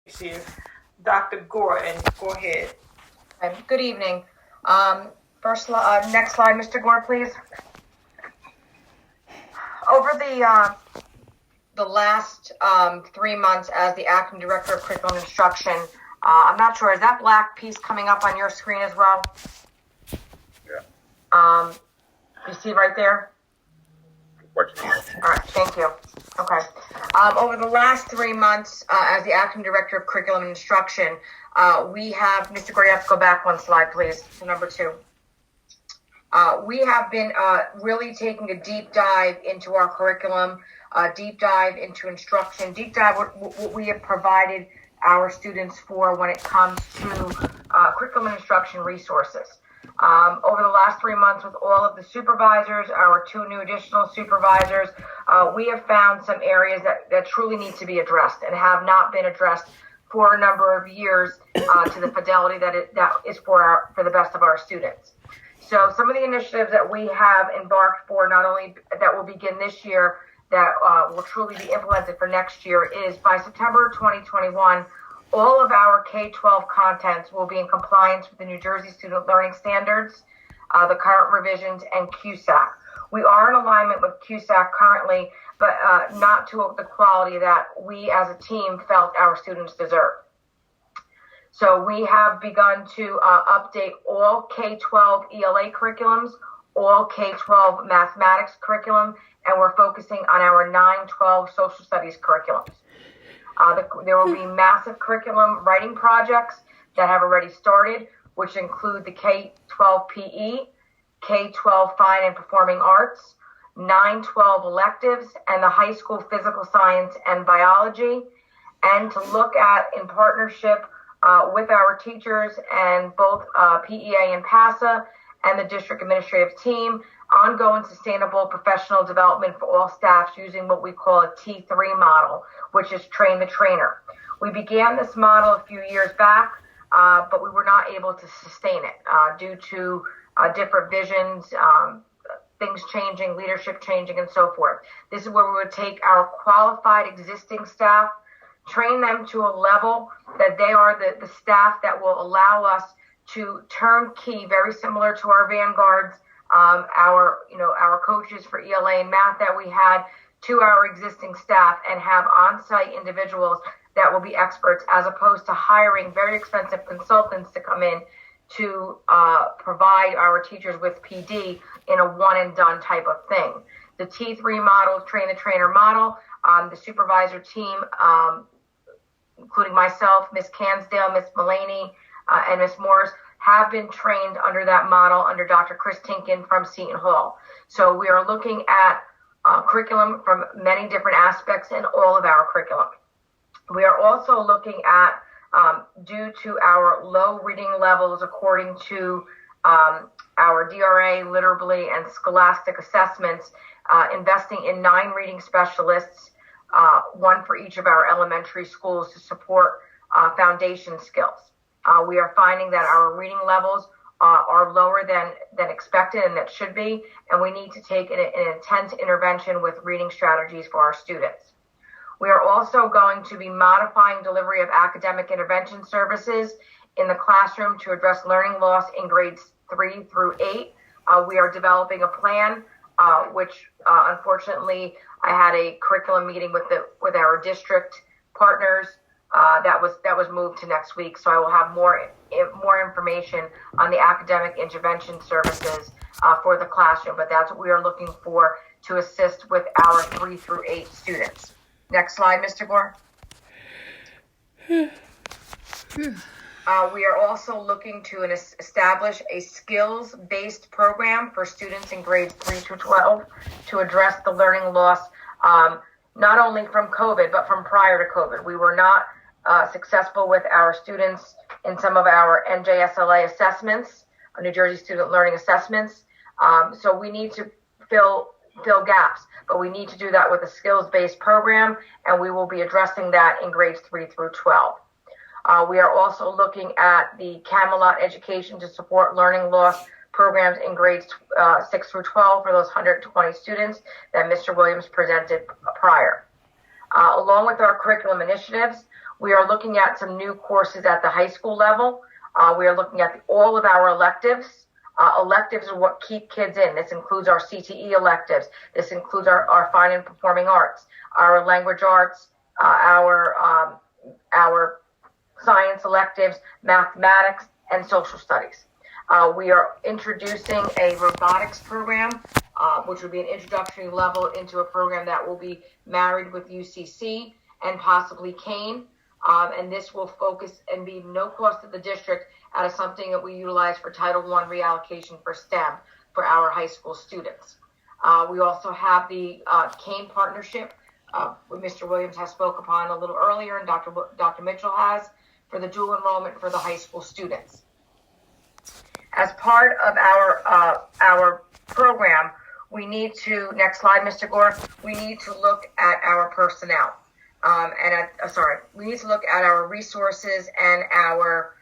here, Dr. Gore, and go ahead. Good evening. Next slide, Mr. Gore, please. Over the last 3 months as the acting director of curriculum instruction, I'm not sure, is that black piece coming up on your screen as well? Yeah. You see right there? All right, thank you. Okay. Over the last 3 months, as the acting director of curriculum and instruction, we have, Mr. Gore, you have to go back one slide, please, to number 2. We have been really taking a deep dive into our curriculum, deep dive into instruction, deep dive what we have provided our students for when it comes to curriculum and instruction resources. Over the last 3 months with all of the supervisors, our 2 new additional supervisors, we have found some areas that truly need to be addressed and have not been addressed for a number of years to the fidelity that is for the best of our students. So some of the initiatives that we have embarked for, not only that will begin this year, that will truly be implemented for next year, is by September 2021, all of our K-12 contents will be in compliance with the New Jersey Student Learning Standards, the current revisions, and QSAC. We are in alignment with QSAC currently, but not to the quality that we as a team felt our students deserve. So we have begun to update all K-12 ELA curriculums, all K-12 mathematics curriculum, and we're focusing on our 9-12 social studies curriculums. There will be massive curriculum writing projects that have already started, which include the K-12 PE, K-12 Fine and Performing Arts, 9-12 electives, and the high school physical science and biology, and to look at, in partnership with our teachers and both PEA and PASA and the district administrative team, ongoing sustainable professional development for all staffs using what we call a T3 model, which is train the trainer. We began this model a few years back, but we were not able to sustain it due to different visions, things changing, leadership changing, and so forth. This is where we would take our qualified existing staff, train them to a level that they are the staff that will allow us to turnkey, very similar to our vanguards, our coaches for ELA and math that we had, to our existing staff, and have on-site individuals that will be experts, as opposed to hiring very expensive consultants to come in to provide our teachers with PD in a one-and-done type of thing. The T3 model, train the trainer model, the supervisor team, including myself, Ms. Cansdale, Ms. Mullaney, and Ms. Morris, have been trained under that model under Dr. Chris Tinkin from Seton Hall. So we are looking at curriculum from many different aspects in all of our curriculum. We are also looking at, due to our low reading levels according to our DRA, Literally, and Scholastic assessments, investing in 9 reading specialists, 1 for each of our elementary schools to support foundation skills. We are finding that our reading levels are lower than expected, and that should be, and we need to take an intense intervention with reading strategies for our students. We are also going to be modifying delivery of academic intervention services in the classroom to address learning loss in grades 3 through 8. We are developing a plan, which unfortunately I had a curriculum meeting with our district partners. That was moved to next week, so I will have more information on the academic intervention services for the classroom. But that's what we are looking for to assist with our 3 through 8 students. Next slide, Mr. Gore. We are also looking to establish a skills-based program for students in grades 3 through 12 to address the learning loss, not only from COVID, but from prior to COVID. We were not successful with our students in some of our NJSLA assessments, New Jersey Student Learning Assessments. So we need to fill gaps, but we need to do that with a skills-based program, and we will be addressing that in grades 3 through 12. We are also looking at the Camelot education to support learning loss programs in grades 6 through 12 for those 120 students that Mr. Williams presented prior. Along with our curriculum initiatives, We are looking at some new courses at the high school level. We are looking at all of our electives. Electives are what keep kids in. This includes our CTE electives. This includes our fine and performing arts, our language arts, our science electives, mathematics, and social studies. We are introducing a robotics program, which will be an introductory level into a program that will be married with UCC and possibly Kane. And this will focus and be no cost to the district out of something that we utilize for Title I reallocation for STEM for our high school students. We also have the Kane partnership, what Mr. Williams has spoke upon a little earlier, and Dr. Mitchell has, for the dual enrollment for the high school students. As part of our program, we need to, next slide, Mr. Gore, we need to look at our personnel. We need to look at our resources and our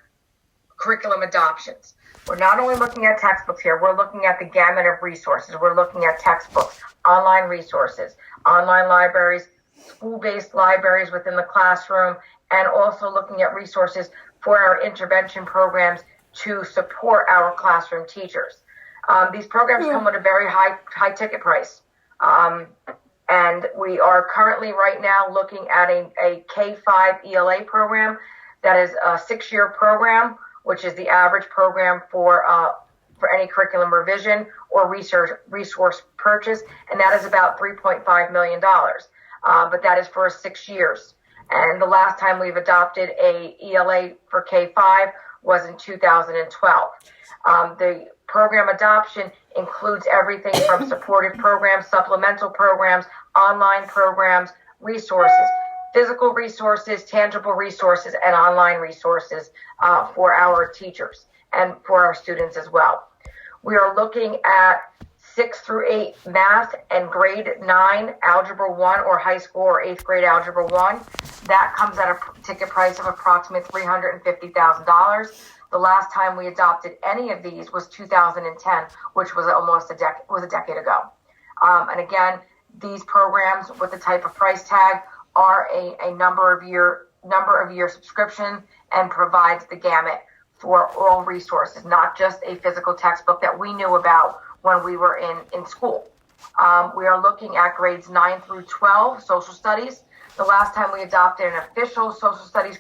curriculum adoptions. We're not only looking at textbooks here, we're looking at the gamut of resources. We're looking at textbooks, online resources, online libraries, school-based libraries within the classroom, and also looking at resources for our intervention programs to support our classroom teachers. These programs come with a very high ticket price. And we are currently right now looking at a K-5 ELA program that is a 6-year program, which is the average program for any curriculum revision or resource purchase, and that is about $3.5 million. But that is for 6 years. And the last time we've adopted a ELA for K-5 was in 2012. The program adoption includes everything from supportive programs, supplemental programs, online programs, resources, physical resources, tangible resources, and online resources for our teachers and for our students as well. We are looking at 6 through 8 math and grade 9 algebra 1 or high school or 8th grade algebra 1. That comes at a ticket price of approximately $350,000. The last time we adopted any of these was 2010, which was almost a decade ago. And again, these programs with the type of price tag are a number of year subscription and provides the gamut for all resources, not just a physical textbook that we knew about when we were in school. We are looking at grades 9 through 12, social studies. The last time we adopted an official social studies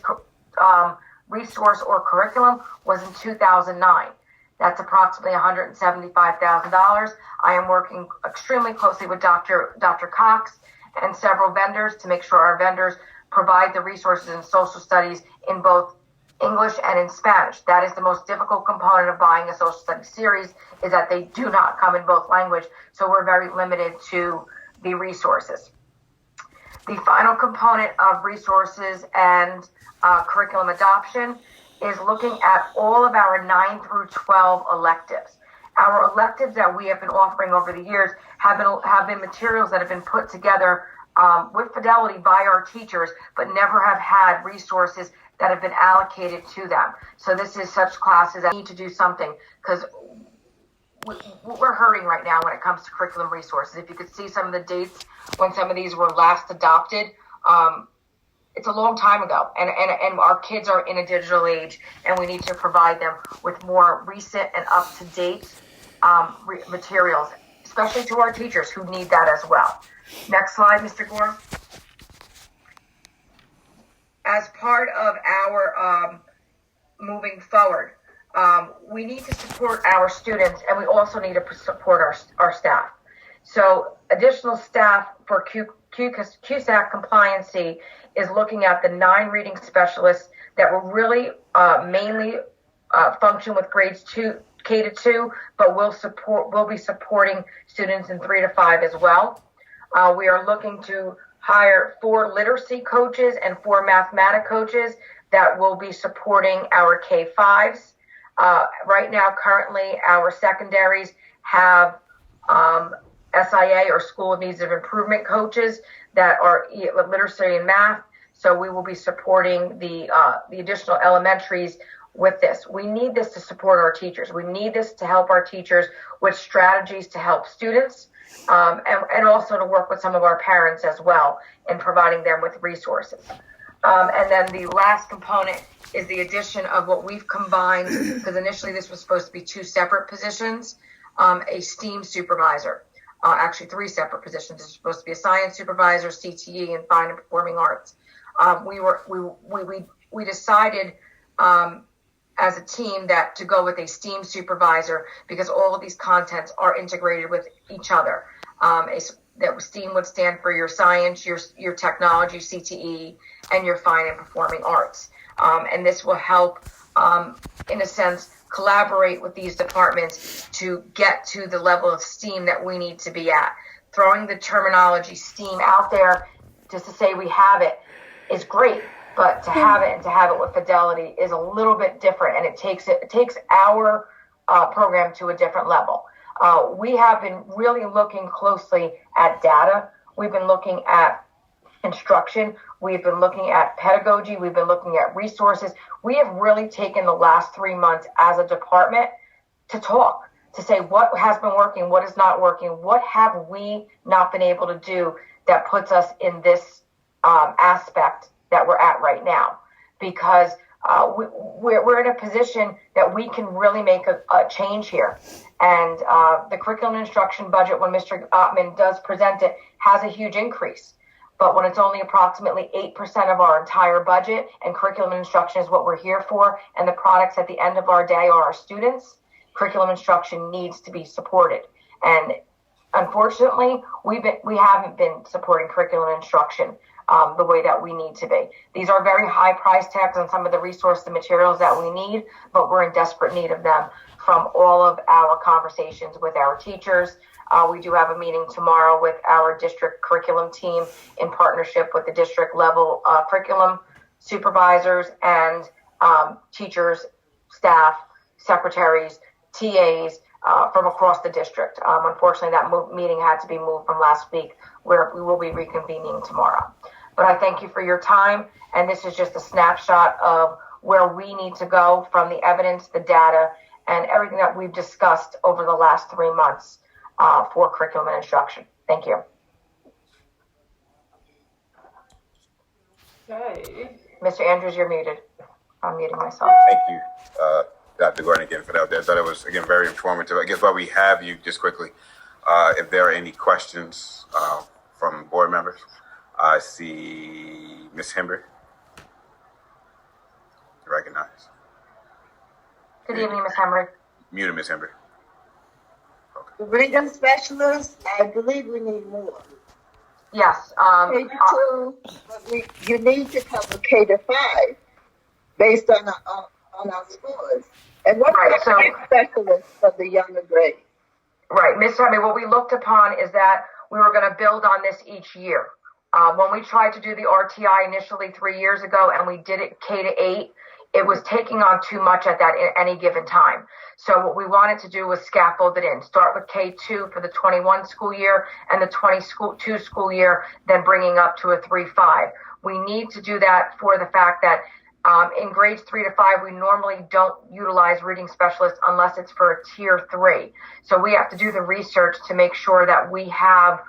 resource or curriculum was in 2009. That's approximately $175,000. I am working extremely closely with Dr. Cox and several vendors to make sure our vendors provide the resources in social studies in both English and in Spanish. That is the most difficult component of buying a social studies series, is that they do not come in both language, so we're very limited to the resources. The final component of resources and curriculum adoption is looking at all of our 9 through 12 electives. Our electives that we have been offering over the years have been materials that have been put together with fidelity by our teachers, but never have had resources that have been allocated to them. So this is such classes that need to do something, because we're hurting right now when it comes to curriculum resources. If you could see some of the dates when some of these were last adopted, it's a long time ago, and our kids are in a digital age, and we need to provide them with more recent and up-to-date materials, especially to our teachers who need that as well. Next slide, Mr. Gore. As part of our moving forward, we need to support our students, and we also need to support our staff. So additional staff for QSAC compliancy is looking at the 9 reading specialists that will really mainly function with grades K to 2, but will be supporting students in 3 to 5 as well. We are looking to hire 4 literacy coaches and 4 mathematics coaches that will be supporting our K-5s. Right now, currently, our secondaries have SIA or School of Needs of Improvement coaches that are literacy and math. So we will be supporting the additional elementaries with this. We need this to support our teachers. We need this to help our teachers with strategies to help students, and also to work with some of our parents as well in providing them with resources. And then the last component is the addition of what we've combined, because initially this was supposed to be 2 separate positions, a STEAM supervisor. Actually 3 separate positions. It's supposed to be a science supervisor, CTE, and fine and performing arts. We decided as a team that to go with a STEAM supervisor because all of these contents are integrated with each other. That STEAM would stand for your science, your technology, CTE, and your fine and performing arts. And this will help, in a sense, collaborate with these departments to get to the level of STEAM that we need to be at. Throwing the terminology STEAM out there just to say we have it is great, but to have it and to have it with fidelity is a little bit different, and it takes our program to a different level. We have been really looking closely at data. We've been looking at instruction. We've been looking at pedagogy. We've been looking at resources. We have really taken the last 3 months as a department to talk, to say what has been working, what is not working, what have we not been able to do that puts us in this aspect that we're at right now. Because we're in a position that we can really make a change here. And the curriculum and instruction budget, when Mr. Ottman does present it, has a huge increase. But when it's only approximately 8% of our entire budget, and curriculum and instruction is what we're here for, and the products at the end of our day are our students, curriculum instruction needs to be supported. And unfortunately, we haven't been supporting curriculum and instruction the way that we need to be. These are very high price tags on some of the resources and materials that we need, but we're in desperate need of them from all of our conversations with our teachers. We do have a meeting tomorrow with our district curriculum team in partnership with the district level curriculum supervisors and teachers, staff, secretaries, TAs from across the district. Unfortunately, that meeting had to be moved from last week, where we will be reconvening tomorrow. But I thank you for your time, and this is just a snapshot of where we need to go from the evidence, the data, and everything that we've discussed over the last 3 months for curriculum and instruction. Thank you. Okay. Mr. Andrews, you're muted. I'm muting myself. Thank you, Dr. Gordon, again for that. I thought it was, again, very informative. I guess while we have you, just quickly, if there are any questions from board members. I see Ms. Hember. Recognize. Good evening, Ms. Henry. Muted, Ms. Hember. The reading specialist, I believe we need more. Yes. K-2, you need to cover K-5 based on our scores. And what Right, about the specialist for the younger grade? Right, Ms. Henry, what we looked upon is that we were going to build on this each year. When we tried to do the RTI initially 3 years ago and we did it K-8, it was taking on too much at any given time. So what we wanted to do was scaffold it in. Start with K2 for the 21 school year and the 22 school year, then bringing up to a 3-5. We need to do that for the fact that in grades 3 to 5, we normally don't utilize reading specialists unless it's for a tier 3. So we have to do the research to make sure that we have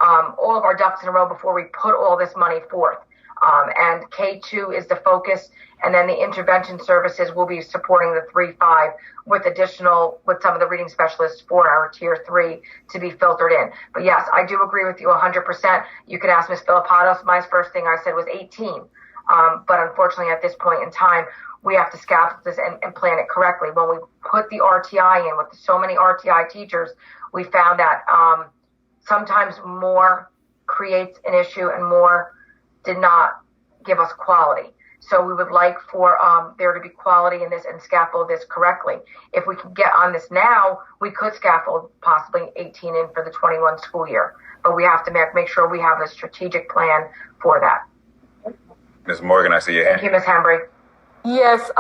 all of our ducks in a row before we put all this money forth. And K2 is the focus, and then the intervention services will be supporting the 3-5 with some of the reading specialists for our tier 3 to be filtered in. But yes, I do agree with you 100%. You can ask Ms. Filipatos. My first thing I said was 18. But unfortunately, at this point in time, we have to scaffold this and plan it correctly. When we put the RTI in with so many RTI teachers, we found that sometimes more creates an issue and more did not give us quality. So we would like for there to be quality in this and scaffold this correctly. If we can get on this now, we could scaffold possibly 18 in for the 21 school year. But we have to make sure we have a strategic plan for that. Ms. Morgan, I see your hand. Thank you, Ms. Hembry. Yes,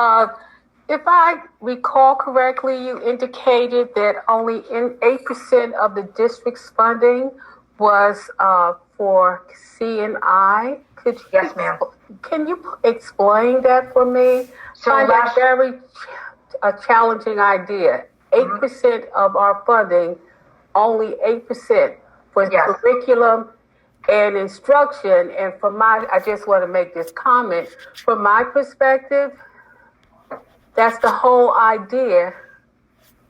if I recall correctly, you indicated that only 8% of the district's funding was for C&I. Yes, ma'am. Can you explain that for me? So I find that very challenging idea. 8% of our funding, only 8% for curriculum and instruction. And I just want to make this comment. From my perspective, that's the whole idea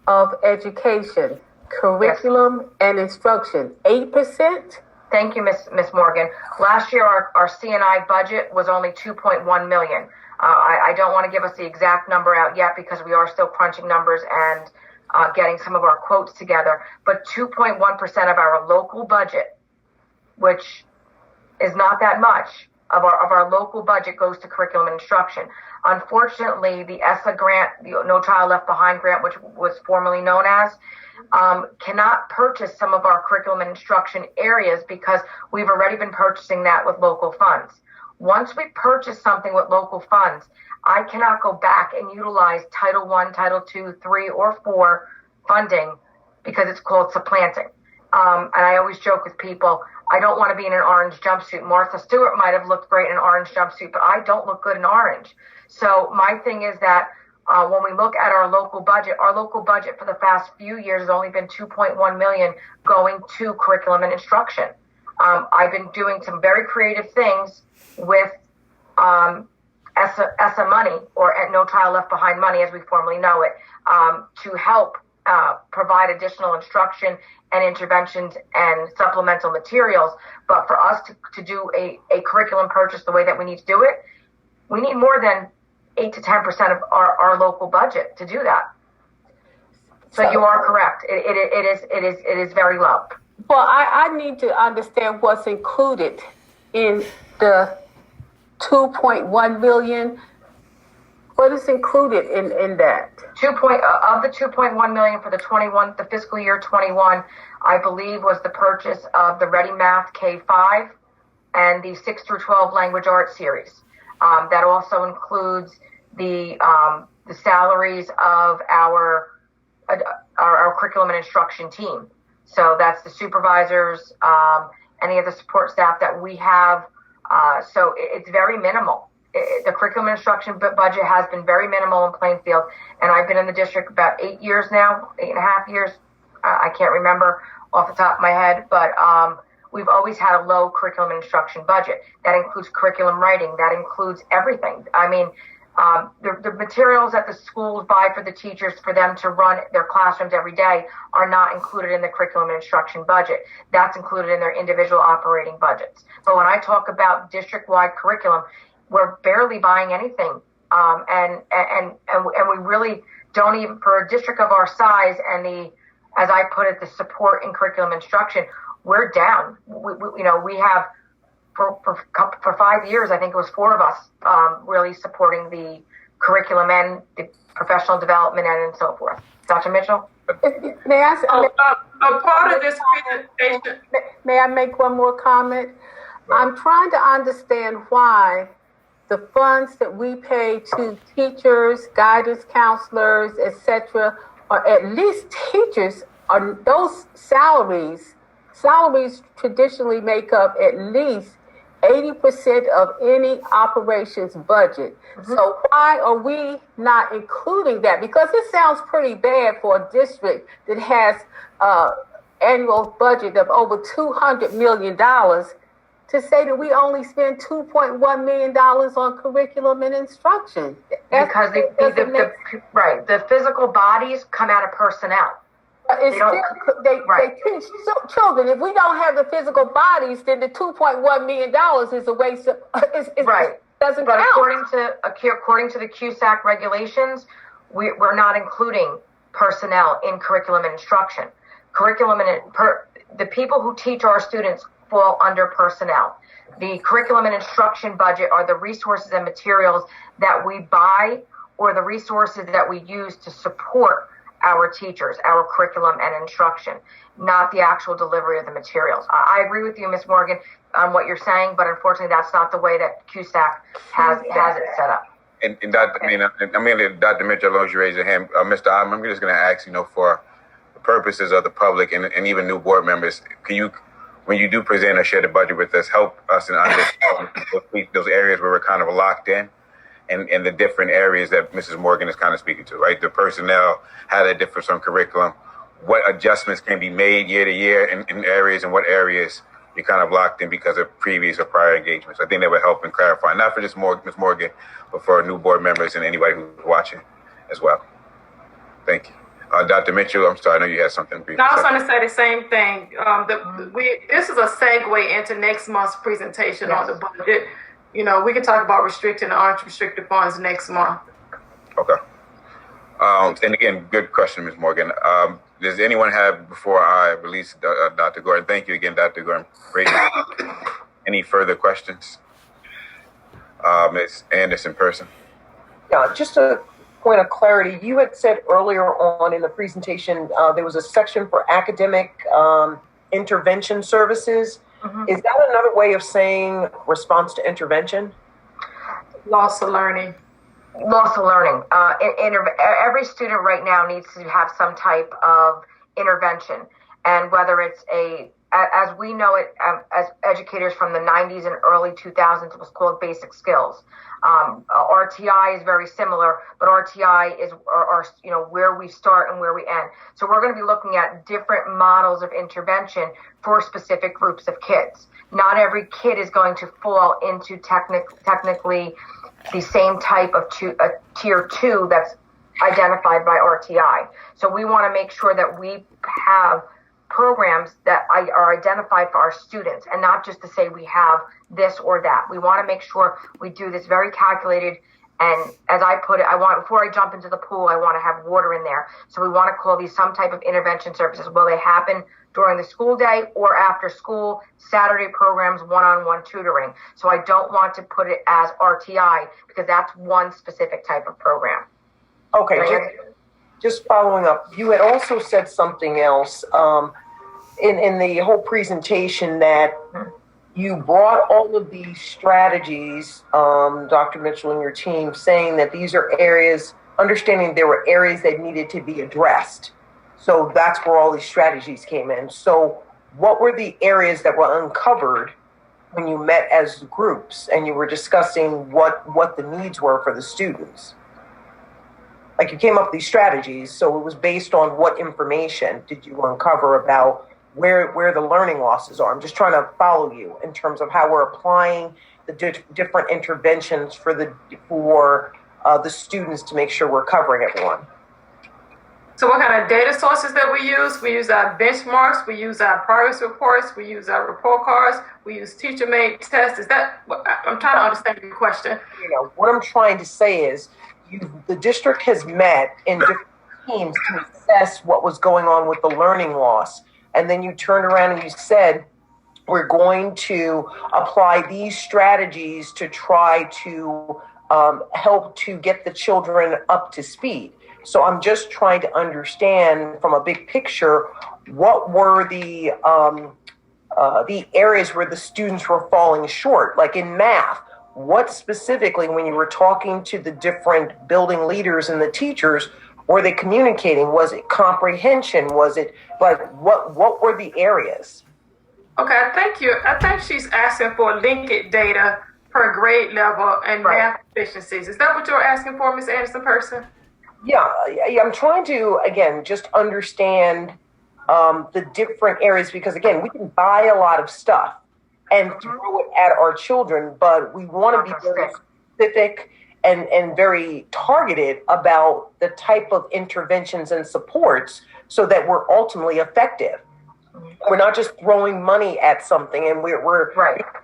of education, curriculum and instruction. 8%? Thank you, Miss Morgan. Last year, our CNI budget was only 2.1 million. I don't want to give us the exact number out yet because we are still crunching numbers and getting some of our quotes together. But 2.1% of our local budget, which is not that much of our local budget, goes to curriculum and instruction. Unfortunately, the ESSA grant, the No Child Left Behind grant, which was formerly known as, cannot purchase some of our curriculum and instruction areas because we've already been purchasing that with local funds. Once we purchase something with local funds, I cannot go back and utilize Title I, Title II, 3, or 4 funding because it's called supplanting. And I always joke with people, I don't want to be in an orange jumpsuit. Martha Stewart might have looked great in an orange jumpsuit, but I don't look good in orange. So my thing is that when we look at our local budget for the past few years has only been 2.1 million going to curriculum and instruction. I've been doing some very creative things with ESSA money, or No Child Left Behind money as we formerly know it, to help provide additional instruction and interventions and supplemental materials. But for us to do a curriculum purchase the way that we need to do it, we need more than 8 to 10% of our local budget to do that. So you are correct. It is very low. Well, I need to understand what's included in the 2.1 million. What is included in that? Of the 2.1 million for the fiscal year 21, I believe was the purchase of the Ready Math K5 and the 6 through 12 language arts series. That also includes the salaries of our curriculum and instruction team. So that's the supervisors, any of the support staff that we have. So it's very minimal. The curriculum and instruction budget has been very minimal in Plainfield, and I've been in the district about 8 years now, 8.5 years. I can't remember off the top of my head, but we've always had a low curriculum and instruction budget. That includes curriculum writing. That includes everything. I mean, the materials that the schools buy for the teachers for them to run their classrooms every day are not included in the curriculum and instruction budget. That's included in their individual operating budgets. But when I talk about district-wide curriculum, we're barely buying anything. And we really don't even, for a district of our size and as I put it, the support in curriculum instruction, we're down. We have, for 5 years, I think it was 4 of us really supporting the curriculum and the professional development and so forth. Dr. Mitchell? May I ask, a part of this presentation. may I make one more comment? I'm trying to understand why the funds that we pay to teachers, guidance counselors, etc., or at least teachers, are those salaries traditionally make up at least 80% of any operations budget. Mm-hmm. So why are we not including that? Because it sounds pretty bad for a district that has annual budget of over $200 million to say that we only spend $2.1 million on curriculum and instruction. Because the physical bodies come out of personnel. They teach children. If we don't have the physical bodies, then the $2.1 million is a waste of, doesn't but count. According to the CUSAC regulations, we're not including personnel in curriculum and instruction. The people who teach our students fall under personnel. The curriculum and instruction budget are the resources and materials that we buy or the resources that we use to support our teachers, our curriculum and instruction, not the actual delivery of the materials. I agree with you, Ms. Morgan, on what you're saying, but unfortunately that's not the way that CUSAC has it set up. And Dr. Mitchell, as long as you raise your hand, Mr. I'm just going to ask, for the purposes of the public and even new board members, can you, when you do present or share the budget with us, help us in understanding those areas where we're kind of locked in and the different areas that Mrs. Morgan is kind of speaking to, right? The personnel, how that differs from curriculum, what adjustments can be made year to year in areas, and what areas, you're kind of locked in because of previous or prior engagements. I think that would help in clarifying, not for just Ms. Morgan, but for new board members and anybody who's watching as well. Thank you. Dr. Mitchell, I'm sorry, I know you had something brief. No, I was going to say the same thing. This is a segue into next month's presentation on the budget. You know, we can talk about restricted and unrestricted funds next month. Okay. And again, good question, Ms. Morgan. Does anyone have, before I release Dr. Gordon, thank you again, Dr. Gordon. Great. Any further questions? Ms. Anderson-Person. Yeah, just a point of clarity. You had said earlier on in the presentation there was a section for academic intervention services. Mm-hmm. Is that another way of saying response to intervention? Loss of learning. Loss of learning. Every student right now needs to have some type of intervention. And whether it's as we know it, as educators from the 90s and early 2000s, it was called basic skills. RTI is very similar, but RTI is where we start and where we end. So we're going to be looking at different models of intervention for specific groups of kids. Not every kid is going to fall into technically the same type of tier 2 that's identified by RTI. So we want to make sure that we have programs that are identified for our students, and not just to say we have this or that. We want to make sure we do this very calculated. And as I put it, before I jump into the pool, I want to have water in there. So we want to call these some type of intervention services. Will they happen during the school day or after school, Saturday programs, one-on-one tutoring? So I don't want to put it as RTI because that's one specific type of program. Okay, just following up, you had also said something else in the whole presentation that you brought all of these strategies, Dr. Mitchell and your team, saying that these are areas, understanding there were areas that needed to be addressed. So that's where all these strategies came in. So what were the areas that were uncovered when you met as groups and you were discussing what the needs were for the students? Like, you came up with these strategies, so it was based on what information did you uncover about where the learning losses are? I'm just trying to follow you in terms of how we're applying the different interventions for the students to make sure we're covering everyone. So what kind of data sources that we use? We use our benchmarks, we use our progress reports, we use our report cards, we use teacher-made tests. Is that, I'm trying to understand your question. You know, what I'm trying to say is the district has met in different teams to assess what was going on with the learning loss. And then you turned around and you said, we're going to apply these strategies to try to help to get the children up to speed. So I'm just trying to understand from a big picture, what were the areas where the students were falling short, like in math. What specifically, when you were talking to the different building leaders and the teachers, were they communicating? Was it comprehension? Was it like what were the areas? Okay, thank you. I think she's asking for linkage data per grade level and math efficiencies. Is that what you're asking for, Ms. Anderson-Person? Yeah, I'm trying to, again, just understand the different areas, because, again, we can buy a lot of stuff and throw it at our children, but we want to be very specific and very targeted about the type of interventions and supports so that we're ultimately effective. We're not just throwing money at something, and we're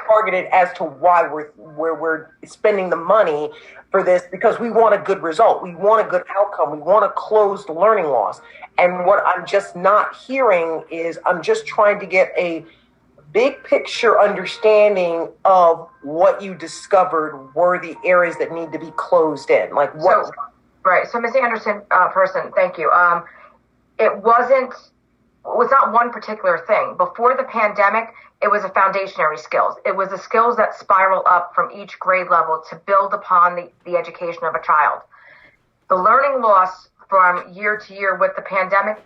targeted as to why we're spending the money for this, because we want a good result. We want a good outcome. We want to close the learning loss. And what I'm just not hearing is I'm just trying to get a big picture understanding of what you discovered were the areas that need to be closed in. Like what? So Ms. Anderson-Person, thank you. It was not one particular thing. Before the pandemic, it was a foundationary skills. It was the skills that spiral up from each grade level to build upon the education of a child. The learning loss from year to year with the pandemic,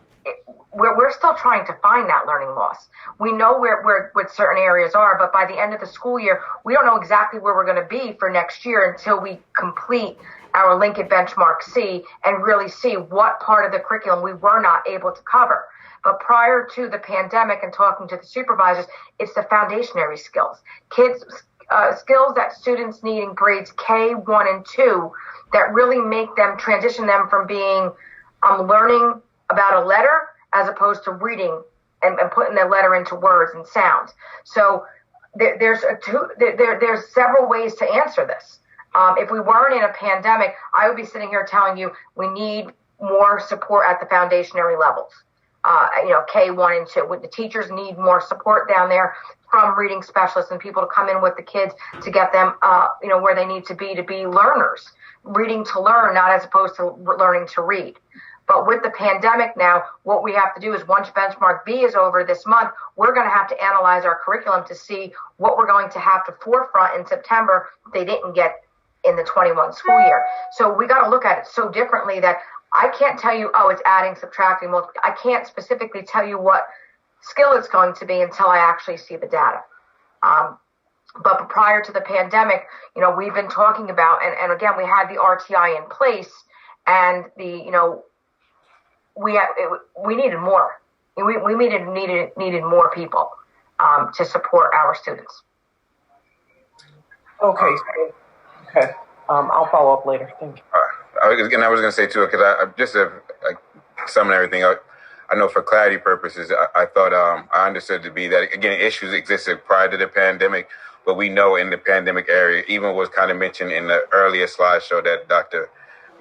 we're still trying to find that learning loss. We know where what certain areas are, but by the end of the school year, we don't know exactly where we're going to be for next year until we complete our Lincoln Benchmark C and really see what part of the curriculum we were not able to cover. But prior to the pandemic and talking to the supervisors, it's the foundationary skills. Kids, skills that students need in grades K, 1, and 2 that really make them transition them from being learning about a letter as opposed to reading and putting the letter into words and sounds. So there's several ways to answer this. If we weren't in a pandemic, I would be sitting here telling you we need more support at the foundationary levels. K, 1, and 2. The teachers need more support down there from reading specialists and people to come in with the kids to get them, where they need to be learners. Reading to learn, not as opposed to learning to read. But with the pandemic now, what we have to do is once benchmark B is over this month, we're going to have to analyze our curriculum to see what we're going to have to forefront in September they didn't get in the 21 school year. So we got to look at it so differently that I can't tell you, it's adding, subtracting, multiplying. I can't specifically tell you what skill it's going to be until I actually see the data. But prior to the pandemic, we've been talking about, and again, we had the RTI in place, and we needed more. We needed more people to support our students. Okay. I'll follow up later. Thank you. I was going to say too, because I just summing everything up. I know for clarity purposes, I thought I understood to be that again issues existed prior to the pandemic, but we know in the pandemic area, even was kind of mentioned in the earlier slideshow that Dr.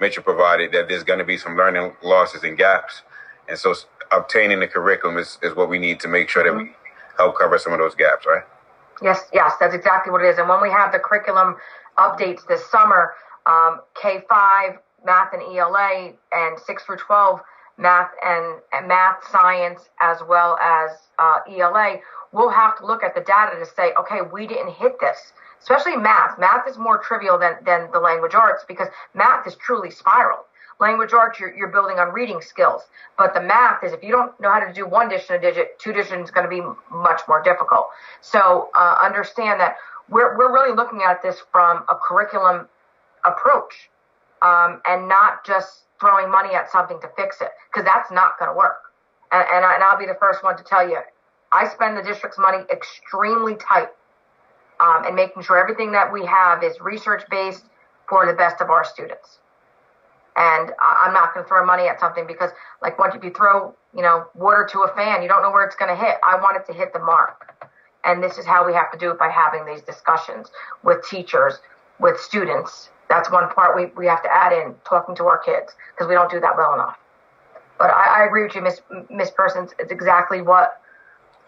Mitchell provided, that there's going to be some learning losses and gaps, and so obtaining the curriculum is what we need to make sure that we help cover some of those gaps, right? Yes, that's exactly what it is. And when we have the curriculum updates this summer, K-5 math and ELA, and 6 through 12 math and math, science, as well as ELA, we'll have to look at the data to say, okay, we didn't hit this. Especially math. Math is more trivial than the language arts because math is truly spiral. Language arts, you're building on reading skills. But the math is, if you don't know how to do one addition a digit, two addition is going to be much more difficult. So understand that we're really looking at this from a curriculum approach and not just throwing money at something to fix it, because that's not going to work. And I'll be the first one to tell you, I spend the district's money extremely tight and making sure everything that we have is research-based for the best of our students. And I'm not going to throw money at something because, like, once you throw, water to a fan, you don't know where it's going to hit. I want it to hit the mark. And this is how we have to do it, by having these discussions with teachers, with students. That's one part we have to add in, talking to our kids, because we don't do that well enough. But I agree with you, Miss Persons. It's exactly what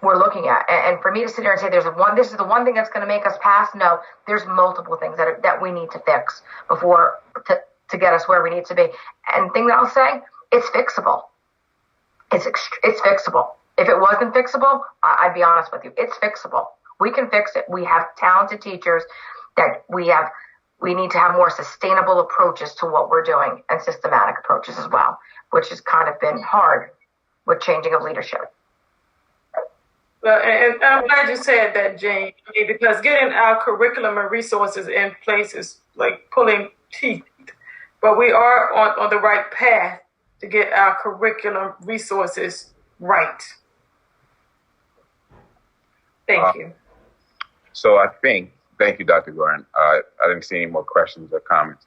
we're looking at. And for me to sit here and say this is the one thing that's going to make us pass, no, there's multiple things that we need to fix before to get us where we need to be. And thing that I'll say, it's fixable. It's fixable. If it wasn't fixable, I'd be honest with you. It's fixable. We can fix it. We have talented teachers that we need to have more sustainable approaches to what we're doing, and systematic approaches as well, which has kind of been hard with changing of leadership. Well, and I'm glad you said that, Jane, because getting our curriculum and resources in place is like pulling teeth. But we are on the right path to get our curriculum resources right. Thank you. So thank you, Dr. Gordon. I didn't see any more questions or comments.